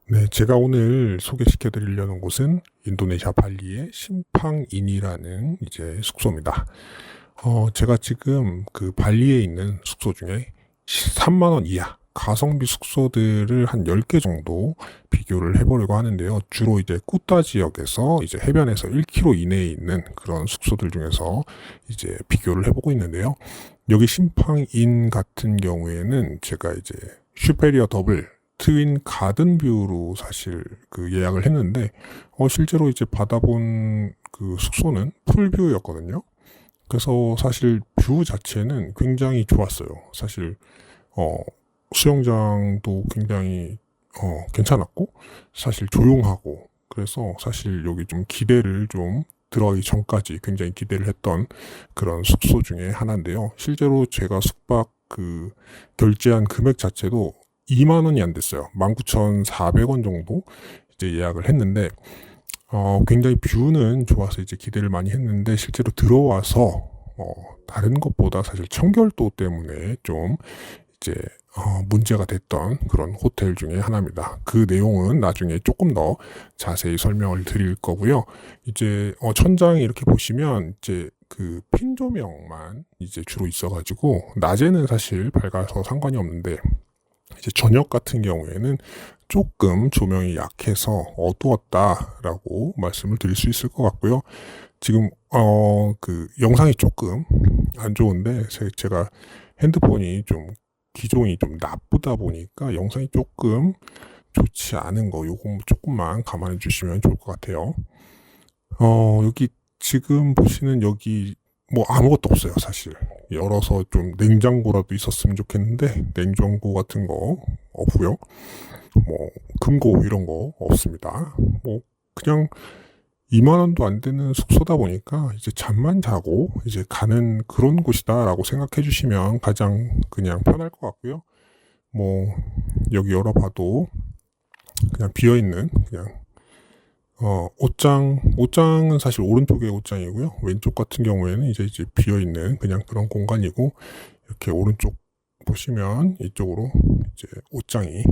네, 제가 오늘 소개시켜 드리려는 곳은 인도네시아 발리의 심팡인이라는 이제 숙소입니다. 제가 지금 그 발리에 있는 숙소 중에 3만 원 이하 가성비 숙소들을 한 10개 정도 비교를 해보려고 하는데요. 주로 이제 꾸따 지역에서 이제 해변에서 1km 이내에 있는 그런 숙소들 중에서 이제 비교를 해보고 있는데요. 여기 심팡인 같은 경우에는 제가 이제 슈페리어 더블 트윈 가든뷰로 사실 그 예약을 했는데 실제로 이제 받아본 그 숙소는 풀뷰였거든요. 그래서 사실 뷰 자체는 굉장히 좋았어요. 사실 어 수영장도 굉장히 괜찮았고 사실 조용하고 그래서 사실 여기 좀 기대를 좀 들어가기 전까지 굉장히 기대를 했던 그런 숙소 중에 하나인데요. 실제로 제가 숙박 그 결제한 금액 자체도 2만 원이 안 됐어요. 19,400원 정도 이제 예약을 했는데 굉장히 뷰는 좋아서 이제 기대를 많이 했는데 실제로 들어와서 다른 것보다 사실 청결도 때문에 좀 이제 문제가 됐던 그런 호텔 중에 하나입니다. 그 내용은 나중에 조금 더 자세히 설명을 드릴 거고요. 이제 천장에 이렇게 보시면 이제 그 핀 조명만 이제 주로 있어가지고 낮에는 사실 밝아서 상관이 없는데 이제 저녁 같은 경우에는 조금 조명이 약해서 어두웠다라고 말씀을 드릴 수 있을 것 같고요. 지금 그 영상이 조금 안 좋은데 제가 핸드폰이 좀 기종이 좀 나쁘다 보니까 영상이 조금 좋지 않은 거 요거 조금만 감안해 주시면 좋을 것 같아요. 여기 지금 보시는 여기 뭐 아무것도 없어요, 사실. 열어서 좀 냉장고라도 있었으면 좋겠는데 냉장고 같은 거 없고요. 뭐 금고 이런 거 없습니다. 뭐 그냥 2만 원도 안 되는 숙소다 보니까 이제 잠만 자고 이제 가는 그런 곳이다라고 생각해 주시면 가장 그냥 편할 것 같고요. 뭐 여기 열어봐도 그냥 비어 있는 그냥 옷장은 사실 오른쪽에 옷장이고요. 왼쪽 같은 경우에는 이제 비어있는 그냥 그런 공간이고, 이렇게 오른쪽 보시면 이쪽으로 이제 옷장이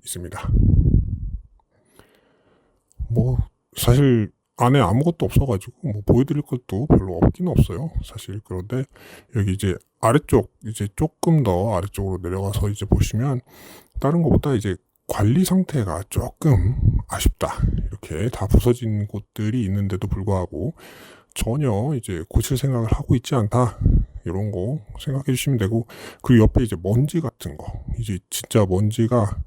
있습니다. 뭐, 사실 안에 아무것도 없어가지고, 뭐, 보여드릴 것도 별로 없긴 없어요. 사실. 그런데 여기 이제 아래쪽, 이제 조금 더 아래쪽으로 내려가서 이제 보시면, 다른 것보다 이제 관리 상태가 조금 아쉽다. 이렇게 다 부서진 곳들이 있는데도 불구하고 전혀 이제 고칠 생각을 하고 있지 않다. 이런 거 생각해 주시면 되고, 그리고 옆에 이제 먼지 같은 거, 이제 진짜 먼지가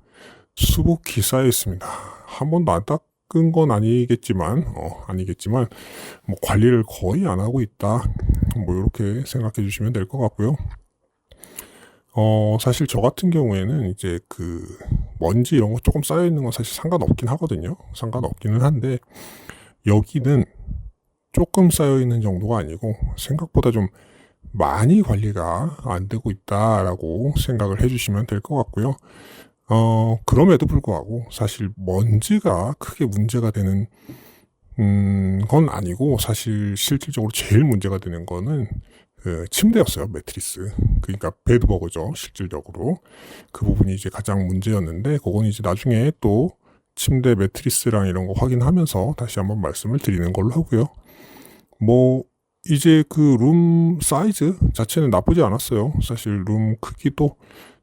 수북히 쌓여 있습니다. 한 번도 안 닦은 건 아니겠지만, 뭐 관리를 거의 안 하고 있다. 뭐 이렇게 생각해 주시면 될 것 같고요. 사실 저 같은 경우에는 이제 그 먼지 이런 거 조금 쌓여 있는 건 사실 상관없긴 하거든요. 상관없기는 한데 여기는 조금 쌓여 있는 정도가 아니고 생각보다 좀 많이 관리가 안 되고 있다라고 생각을 해주시면 될 것 같고요. 그럼에도 불구하고 사실 먼지가 크게 문제가 되는 건 아니고 사실 실질적으로 제일 문제가 되는 거는 그 침대였어요. 매트리스. 그러니까 베드버그죠. 실질적으로 그 부분이 이제 가장 문제였는데 그건 이제 나중에 또 침대 매트리스랑 이런 거 확인하면서 다시 한번 말씀을 드리는 걸로 하고요. 뭐 이제 그 룸 사이즈 자체는 나쁘지 않았어요. 사실 룸 크기도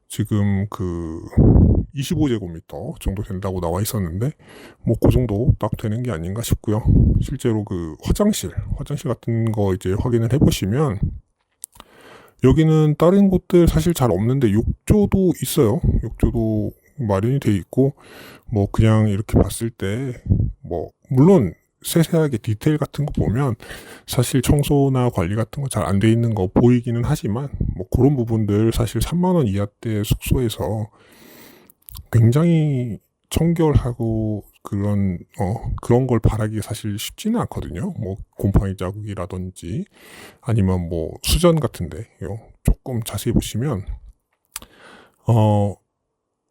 지금 그 25제곱미터 정도 된다고 나와 있었는데 뭐 그 정도 딱 되는 게 아닌가 싶고요. 실제로 그 화장실 같은 거 이제 확인을 해보시면 여기는 다른 곳들 사실 잘 없는데 욕조도 있어요. 욕조도 마련이 돼 있고 뭐 그냥 이렇게 봤을 때 뭐 물론 세세하게 디테일 같은 거 보면 사실 청소나 관리 같은 거 잘 안 돼 있는 거 보이기는 하지만 뭐 그런 부분들 사실 3만 원 이하대 숙소에서 굉장히 청결하고 그런 걸 바라기 사실 쉽지는 않거든요. 뭐 곰팡이 자국이라든지 아니면 뭐 수전 같은데 조금 자세히 보시면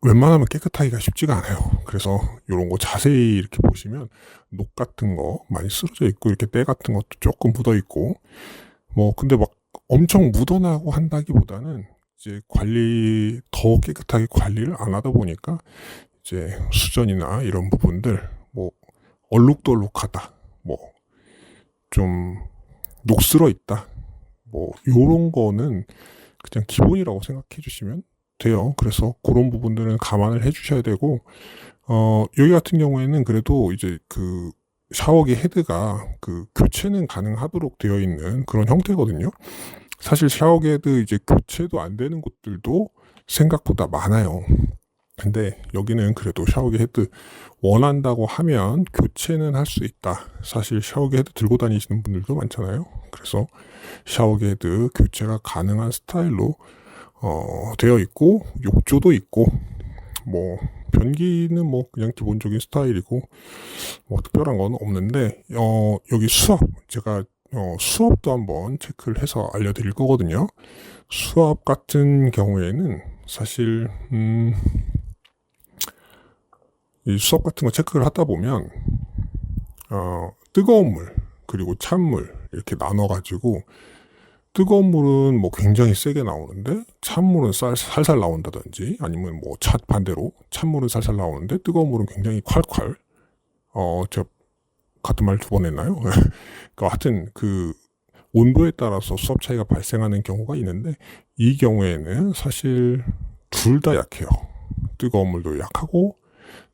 웬만하면 깨끗하기가 쉽지가 않아요. 그래서 이런 거 자세히 이렇게 보시면 녹 같은 거 많이 쓰러져 있고 이렇게 때 같은 것도 조금 묻어 있고 뭐 근데 막 엄청 묻어나고 한다기보다는 이제 더 깨끗하게 관리를 안 하다 보니까 이제 수전이나 이런 부분들 뭐 얼룩덜룩하다, 뭐 좀 녹슬어 있다, 뭐 요런 거는 그냥 기본이라고 생각해 주시면 돼요. 그래서 그런 부분들은 감안을 해 주셔야 되고, 여기 같은 경우에는 그래도 이제 그 샤워기 헤드가 그 교체는 가능하도록 되어 있는 그런 형태거든요. 사실 샤워기 헤드 이제 교체도 안 되는 곳들도 생각보다 많아요. 근데 여기는 그래도 샤워기 헤드 원한다고 하면 교체는 할 수 있다. 사실 샤워기 헤드 들고 다니시는 분들도 많잖아요. 그래서 샤워기 헤드 교체가 가능한 스타일로 되어 있고, 욕조도 있고, 뭐 변기는 뭐 그냥 기본적인 스타일이고 뭐 특별한 건 없는데, 여기 수압, 제가 수압도 한번 체크를 해서 알려드릴 거거든요. 수압 같은 경우에는 사실 이 수압 같은 거 체크를 하다 보면 뜨거운 물 그리고 찬물 이렇게 나눠가지고, 뜨거운 물은 뭐 굉장히 세게 나오는데 찬물은 살살 나온다든지, 아니면 뭐 반대로 찬물은 살살 나오는데 뜨거운 물은 굉장히 콸콸, 제가 같은 말 두 번 했나요? 그러니까 하여튼 그 온도에 따라서 수압 차이가 발생하는 경우가 있는데, 이 경우에는 사실 둘 다 약해요. 뜨거운 물도 약하고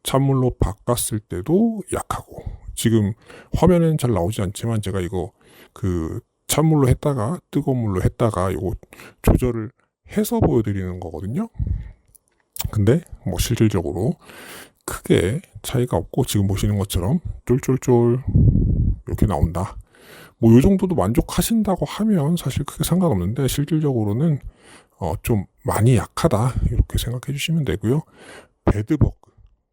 찬물로 바꿨을 때도 약하고. 지금 화면에는 잘 나오지 않지만 제가 이거 그 찬물로 했다가 뜨거운 물로 했다가 이거 조절을 해서 보여드리는 거거든요. 근데 뭐 실질적으로 크게 차이가 없고, 지금 보시는 것처럼 쫄쫄쫄 이렇게 나온다. 뭐 요 정도도 만족하신다고 하면 사실 크게 상관없는데, 실질적으로는 좀 많이 약하다 이렇게 생각해 주시면 되고요.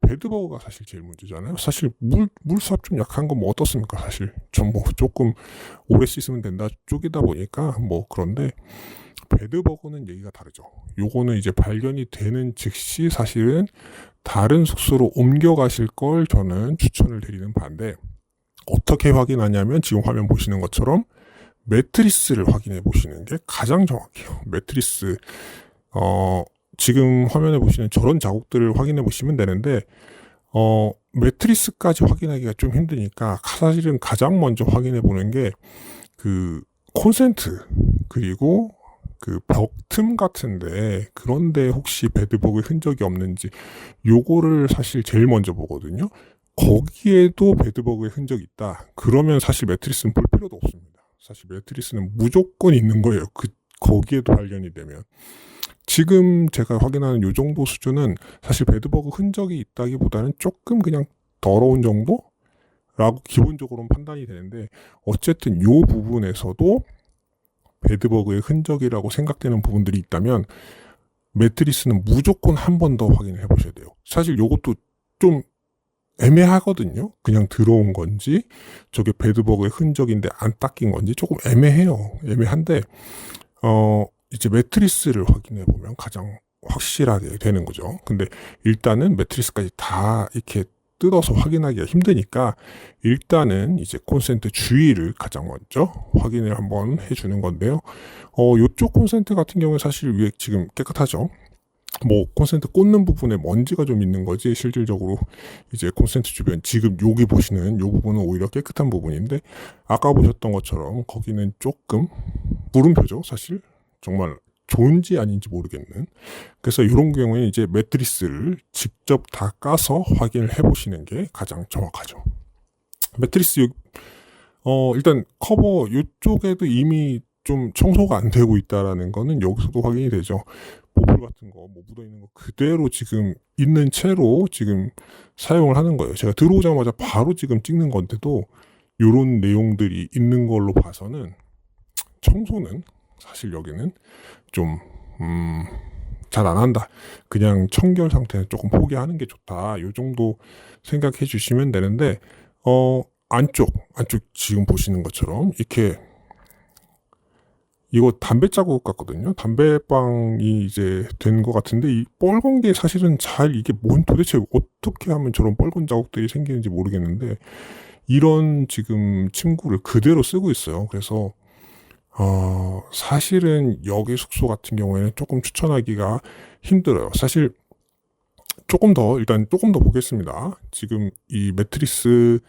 배드버그가 사실 제일 문제잖아요. 사실 물수압 좀 약한 건 뭐 어떻습니까? 사실 좀 뭐 조금 오래 씻으면 된다 쪽이다 보니까 뭐 그런데, 배드버그는 얘기가 다르죠. 요거는 이제 발견이 되는 즉시 사실은 다른 숙소로 옮겨가실 걸 저는 추천을 드리는 반대, 어떻게 확인하냐면 지금 화면 보시는 것처럼 매트리스를 확인해 보시는 게 가장 정확해요. 매트리스, 지금 화면에 보시는 저런 자국들을 확인해 보시면 되는데, 매트리스까지 확인하기가 좀 힘드니까 사실은 가장 먼저 확인해 보는 게 그 콘센트, 그리고 그 벽 틈 같은데 그런데 혹시 배드버그의 흔적이 없는지, 요거를 사실 제일 먼저 보거든요. 거기에도 배드버그의 흔적이 있다. 그러면 사실 매트리스는 볼 필요도 없습니다. 사실 매트리스는 무조건 있는 거예요. 거기에도 발견이 되면. 지금 제가 확인하는 요 정도 수준은 사실 배드버그 흔적이 있다기보다는 조금 그냥 더러운 정도라고 기본적으로는 판단이 되는데, 어쨌든 요 부분에서도 배드버그의 흔적이라고 생각되는 부분들이 있다면 매트리스는 무조건 한 번 더 확인을 해보셔야 돼요. 사실 요것도 좀 애매하거든요. 그냥 들어온 건지 저게 배드버그의 흔적인데 안 닦인 건지 조금 애매해요. 애매한데 이제 매트리스를 확인해 보면 가장 확실하게 되는 거죠. 근데 일단은 매트리스까지 다 이렇게 뜯어서 확인하기가 힘드니까 일단은 이제 콘센트 주위를 가장 먼저 확인을 한번 해주는 건데요. 요쪽 콘센트 같은 경우에 사실 위에 지금 깨끗하죠. 뭐 콘센트 꽂는 부분에 먼지가 좀 있는 거지, 실질적으로 이제 콘센트 주변 지금 여기 보시는 요 부분은 오히려 깨끗한 부분인데, 아까 보셨던 것처럼 거기는 조금 물음표죠. 사실 정말 좋은지 아닌지 모르겠는. 그래서 이런 경우에 이제 매트리스를 직접 다 까서 확인을 해보시는 게 가장 정확하죠. 매트리스 일단 커버 이쪽에도 이미 좀 청소가 안 되고 있다라는 거는 여기서도 확인이 되죠. 보풀 같은 거, 뭐 묻어 있는 거 그대로 지금 있는 채로 지금 사용을 하는 거예요. 제가 들어오자마자 바로 지금 찍는 건데도 이런 내용들이 있는 걸로 봐서는 청소는 사실 여기는 좀 잘 안 한다. 그냥 청결 상태는 조금 포기하는 게 좋다. 이 정도 생각해 주시면 되는데, 안쪽 지금 보시는 것처럼 이렇게 이거 담배 자국 같거든요. 담배빵이 이제 된 것 같은데, 이 뻘건 게 사실은 이게 도대체 어떻게 하면 저런 뻘건 자국들이 생기는지 모르겠는데, 이런 지금 침구를 그대로 쓰고 있어요. 그래서 사실은 여기 숙소 같은 경우에는 조금 추천하기가 힘들어요. 사실 일단 조금 더 보겠습니다. 지금 이 매트리스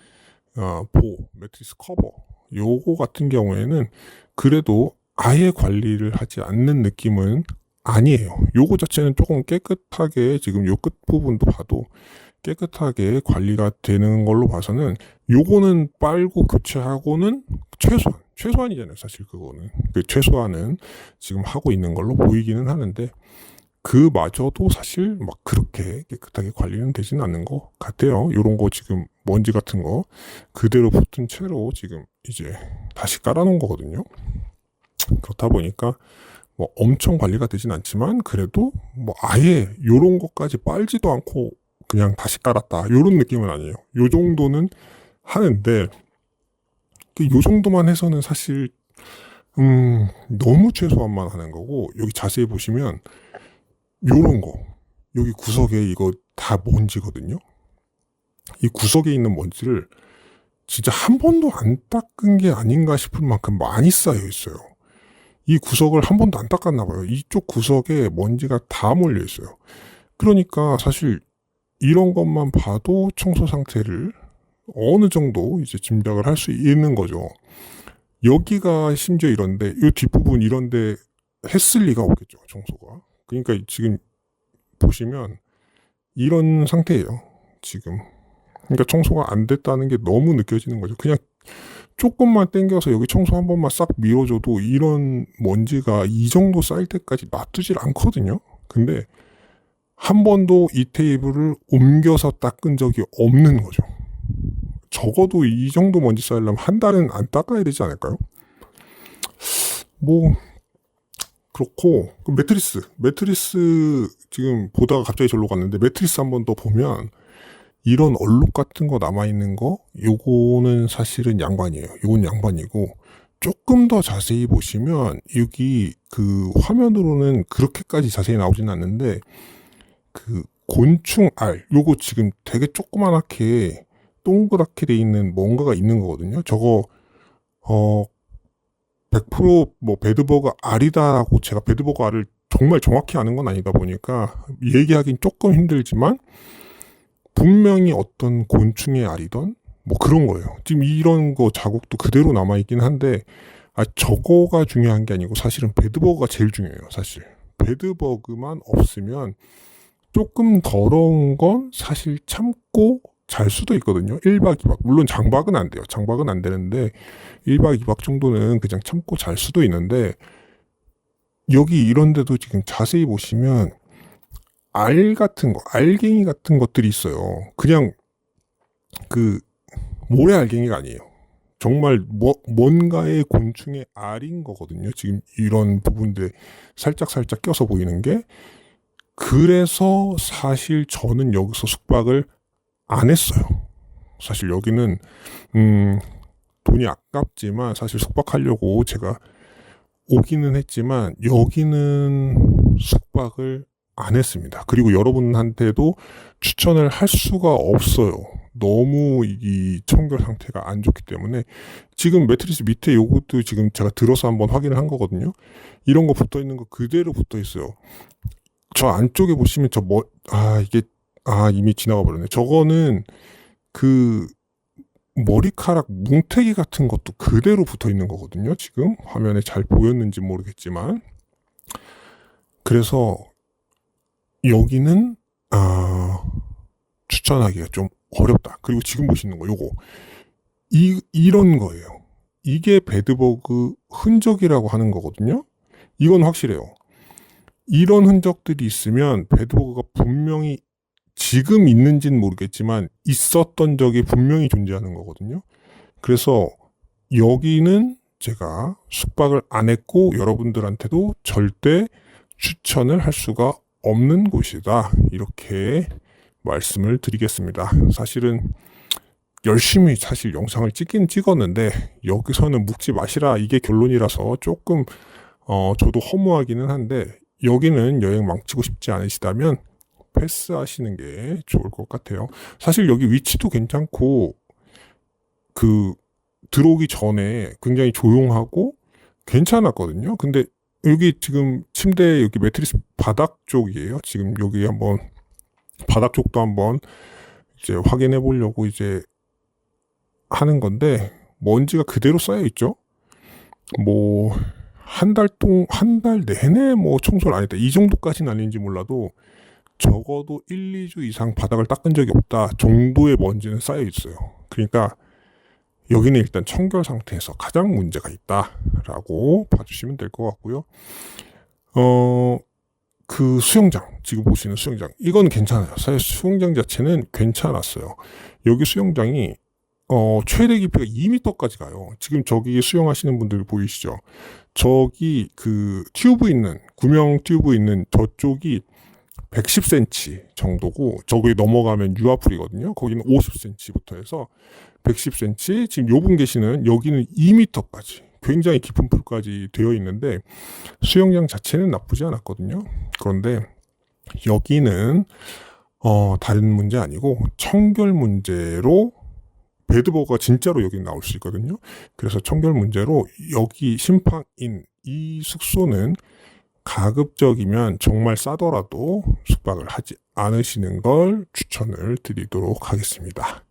매트리스 커버, 요거 같은 경우에는 그래도 아예 관리를 하지 않는 느낌은 아니에요. 요거 자체는 조금 깨끗하게, 지금 요 끝부분도 봐도 깨끗하게 관리가 되는 걸로 봐서는 요거는 빨고 교체하고는 최소한이잖아요. 사실 그거는. 그 최소한은 지금 하고 있는 걸로 보이기는 하는데, 그마저도 사실 막 그렇게 깨끗하게 관리는 되지는 않는 것 같아요. 요런 거 지금 먼지 같은 거 그대로 붙은 채로 지금 이제 다시 깔아놓은 거거든요. 그렇다 보니까 뭐 엄청 관리가 되진 않지만 그래도 뭐 아예 요런 것까지 빨지도 않고 그냥 다시 깔았다, 요런 느낌은 아니에요. 요 정도는 하는데, 요 정도만 해서는 사실 너무 최소한만 하는 거고, 여기 자세히 보시면 요런 거, 여기 구석에 이거 다 먼지거든요. 이 구석에 있는 먼지를 진짜 한 번도 안 닦은 게 아닌가 싶을 만큼 많이 쌓여 있어요. 이 구석을 한 번도 안 닦았나 봐요. 이쪽 구석에 먼지가 다 몰려 있어요. 그러니까 사실 이런 것만 봐도 청소 상태를 어느 정도 이제 짐작을 할 수 있는 거죠. 여기가 심지어 이런데, 이 뒷부분 이런데 했을 리가 없겠죠, 청소가. 그러니까 지금 보시면 이런 상태예요, 지금. 그러니까 청소가 안 됐다는 게 너무 느껴지는 거죠. 그냥 조금만 당겨서 여기 청소 한 번만 싹 밀어줘도 이런 먼지가 이 정도 쌓일 때까지 놔두질 않거든요. 근데 한 번도 이 테이블을 옮겨서 닦은 적이 없는 거죠. 적어도 이 정도 먼지 쌓이려면 한 달은 안 닦아야 되지 않을까요? 뭐 그렇고, 매트리스 지금 보다가 갑자기 절로 갔는데, 매트리스 한 번 더 보면 이런 얼룩 같은 거 남아있는 거, 요거는 사실은 양반이에요. 요건 양반이고, 조금 더 자세히 보시면 여기 그 화면으로는 그렇게까지 자세히 나오진 않는데, 그 곤충 알, 요거 지금 되게 조그만하게 동그랗게 돼 있는 뭔가가 있는 거거든요. 저거 100% 배드버그 알이다라고, 제가 배드버그 알을 정말 정확히 아는 건 아니다 보니까 얘기하긴 조금 힘들지만 분명히 어떤 곤충의 알이던 뭐 그런 거예요. 지금 이런 거 자국도 그대로 남아있긴 한데, 저거가 중요한 게 아니고 사실은 배드버그가 제일 중요해요. 사실 배드버그만 없으면 조금 더러운 건 사실 참고 잘 수도 있거든요. 1박 2박. 물론 장박은 안 돼요. 장박은 안 되는데 1박 2박 정도는 그냥 참고 잘 수도 있는데, 여기 이런데도 지금 자세히 보시면 알 같은 거, 알갱이 같은 것들이 있어요. 그냥 그 모래 알갱이가 아니에요. 정말 뭔가의 곤충의 알인 거거든요. 지금 이런 부분들 살짝 껴서 보이는 게. 그래서 사실 저는 여기서 숙박을 안 했어요. 사실 여기는 돈이 아깝지만 사실 숙박하려고 제가 오기는 했지만 여기는 숙박을 안 했습니다. 그리고 여러분한테도 추천을 할 수가 없어요. 너무 이 청결 상태가 안 좋기 때문에. 지금 매트리스 밑에 요것도 지금 제가 들어서 한번 확인을 한 거거든요. 이런 거 붙어 있는 거 그대로 붙어 있어요. 저 안쪽에 보시면 이미 지나가 버렸네. 저거는 그 머리카락 뭉태기 같은 것도 그대로 붙어 있는 거거든요. 지금 화면에 잘 보였는지 모르겠지만. 그래서 여기는 추천하기가 좀 어렵다. 그리고 지금 보시는 거 요거 이런 거예요. 이게 배드버그 흔적이라고 하는 거거든요. 이건 확실해요. 이런 흔적들이 있으면 배드버그가 분명히 지금 있는지는 모르겠지만 있었던 적이 분명히 존재하는 거거든요. 그래서 여기는 제가 숙박을 안 했고 여러분들한테도 절대 추천을 할 수가 없는 곳이다. 이렇게 말씀을 드리겠습니다. 사실은 열심히 사실 영상을 찍긴 찍었는데 여기서는 묵지 마시라, 이게 결론이라서 조금 저도 허무하기는 한데, 여기는 여행 망치고 싶지 않으시다면 패스하시는 게 좋을 것 같아요. 사실 여기 위치도 괜찮고 들어오기 전에 굉장히 조용하고 괜찮았거든요. 근데 여기 지금 침대 여기 매트리스 바닥 쪽이에요. 지금 여기 한번 바닥 쪽도 한번 이제 확인해 보려고 이제 하는 건데 먼지가 그대로 쌓여 있죠. 뭐 한 달 내내 뭐 청소를 안 했다 이 정도까지는 아닌지 몰라도 적어도 1, 2주 이상 바닥을 닦은 적이 없다 정도의 먼지는 쌓여 있어요. 그러니까 여기는 일단 청결 상태에서 가장 문제가 있다라고 봐주시면 될 것 같고요. 그 수영장, 지금 보시는 수영장, 이건 괜찮아요. 사실 수영장 자체는 괜찮았어요. 여기 수영장이 최대 깊이가 2m까지 가요. 지금 저기 수영하시는 분들 보이시죠? 저기 그 튜브 있는, 구명 튜브 있는 저쪽이 110cm 정도고, 저기 넘어가면 유아풀이거든요. 거기는 50cm부터 해서 110cm, 지금 요분 계시는 여기는 2m까지, 굉장히 깊은 풀까지 되어 있는데, 수영장 자체는 나쁘지 않았거든요. 그런데 여기는, 다른 문제 아니고, 청결 문제로 배드버거가 진짜로 여기 나올 수 있거든요. 그래서 청결 문제로 여기 심팡인 이 숙소는 가급적이면 정말 싸더라도 숙박을 하지 않으시는 걸 추천을 드리도록 하겠습니다.